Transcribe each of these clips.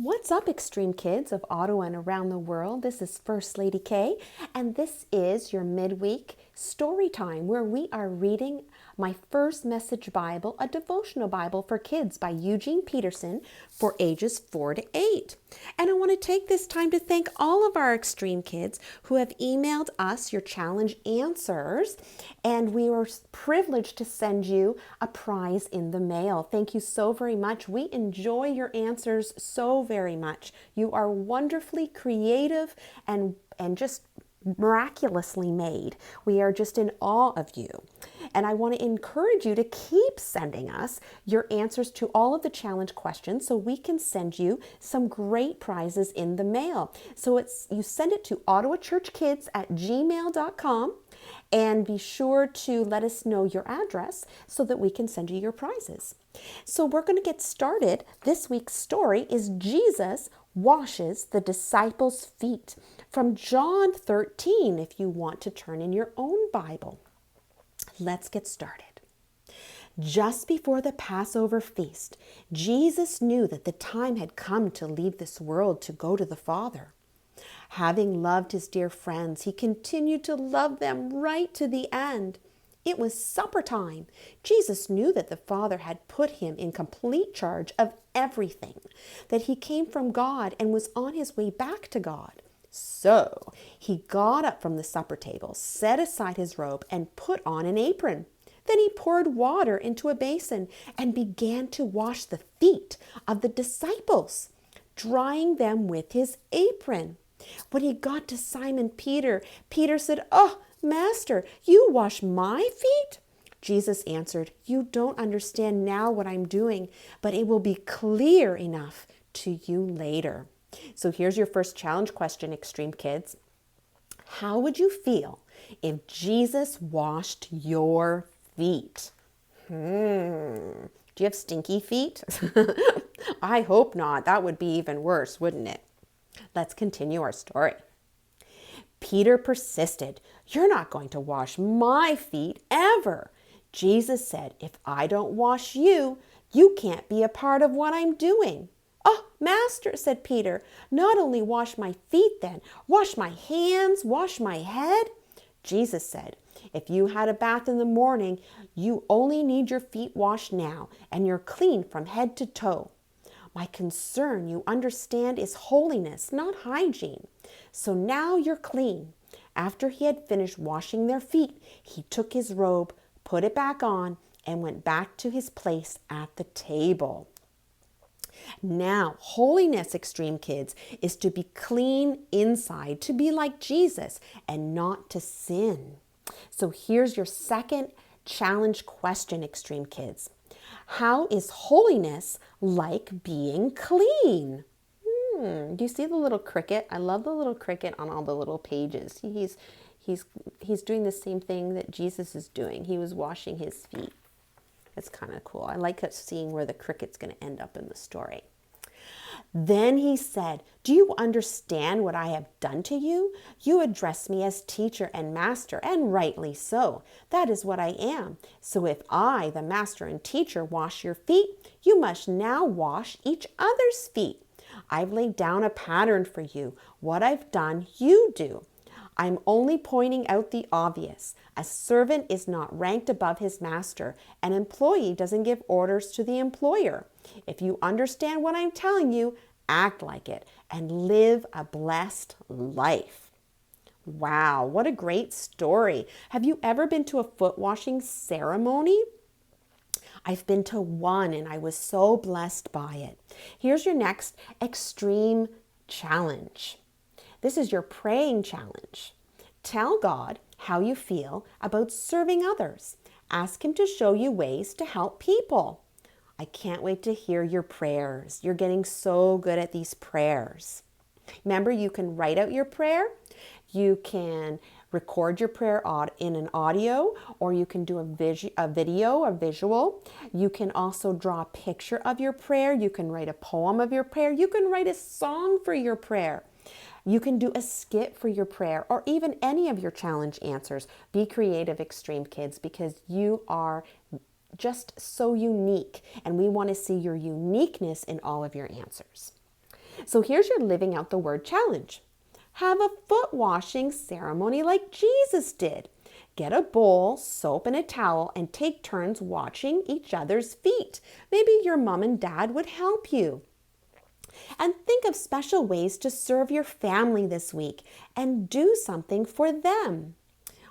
What's up, Extreme Kids of Ottawa and around the world? This is First Lady K, and this is your midweek story time where we are reading my first message Bible, a devotional Bible for kids by Eugene Peterson for ages 4 to 8. And I want to take this time to thank all of our Extreme Kids who have emailed us your challenge answers, and we were privileged to send you a prize in the mail. Thank you so very much. We enjoy your answers so very much. You are wonderfully creative and just miraculously made. We are just in awe of you. And I want to encourage you to keep sending us your answers to all of the challenge questions so we can send you some great prizes in the mail. So you send it to ottawachurchkids@gmail.com, and be sure to let us know your address so that we can send you your prizes. So we're going to get started. This week's story is Jesus washes the disciples' feet from John 13, if you want to turn in your own Bible. Let's get started. Just before the Passover feast, Jesus knew that the time had come to leave this world to go to the Father. Having loved his dear friends, he continued to love them right to the end. It was supper time. Jesus knew that the Father had put him in complete charge of everything, that he came from God and was on his way back to God. So he got up from the supper table, set aside his robe, and put on an apron. Then he poured water into a basin and began to wash the feet of the disciples, drying them with his apron. When he got to Simon Peter, Peter said, "Oh, Master, you wash my feet?" Jesus answered, "You don't understand now what I'm doing, but it will be clear enough to you later." So here's your first challenge question, Extreme Kids. How would you feel if Jesus washed your feet? Do you have stinky feet? I hope not. That would be even worse, wouldn't it? Let's continue our story. Peter persisted. "You're not going to wash my feet ever." Jesus said, "If I don't wash you, you can't be a part of what I'm doing." "Oh, Master," said Peter, "not only wash my feet then, wash my hands, wash my head." Jesus said, "If you had a bath in the morning, you only need your feet washed now, and you're clean from head to toe. My concern, you understand, is holiness, not hygiene. So now you're clean." After he had finished washing their feet, he took his robe, put it back on, and went back to his place at the table. Now, holiness, Extreme Kids, is to be clean inside, to be like Jesus, and not to sin. So here's your second challenge question, Extreme Kids. How is holiness like being clean? Do you see the little cricket? I love the little cricket on all the little pages. He's doing the same thing that Jesus is doing. He was washing his feet. It's kind of cool. I like seeing where the cricket's going to end up in the story. Then he said, "Do you understand what I have done to you? You address me as teacher and master, and rightly so. That is what I am. So if I, the master and teacher, wash your feet, you must now wash each other's feet. I've laid down a pattern for you. What I've done, you do. I'm only pointing out the obvious. A servant is not ranked above his master. An employee doesn't give orders to the employer. If you understand what I'm telling you, act like it and live a blessed life." Wow, what a great story. Have you ever been to a foot washing ceremony? I've been to one and I was so blessed by it. Here's your next extreme challenge. This is your praying challenge. Tell God how you feel about serving others. Ask him to show you ways to help people. I can't wait to hear your prayers. You're getting so good at these prayers. Remember, you can write out your prayer. You can record your prayer in an audio, or you can do a video, a visual. You can also draw a picture of your prayer. You can write a poem of your prayer. You can write a song for your prayer. You can do a skit for your prayer, or even any of your challenge answers. Be creative, Extreme Kids, because you are just so unique, and we want to see your uniqueness in all of your answers. So here's your living out the word challenge. Have a foot washing ceremony like Jesus did. Get a bowl, soap, and a towel and take turns washing each other's feet. Maybe your mom and dad would help you. And think of special ways to serve your family this week and do something for them.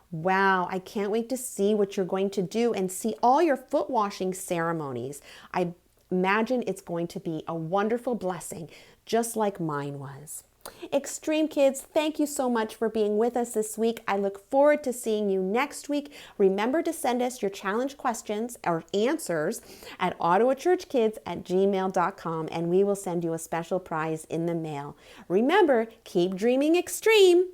Wow, I can't wait to see what you're going to do and see all your foot washing ceremonies. I imagine it's going to be a wonderful blessing, just like mine was. X-treme kids, thank you so much for being with us this week. I look forward to seeing you next week. Remember to send us your challenge questions or answers at ottawachurchkids@gmail.com, and we will send you a special prize in the mail. Remember, keep dreaming extreme.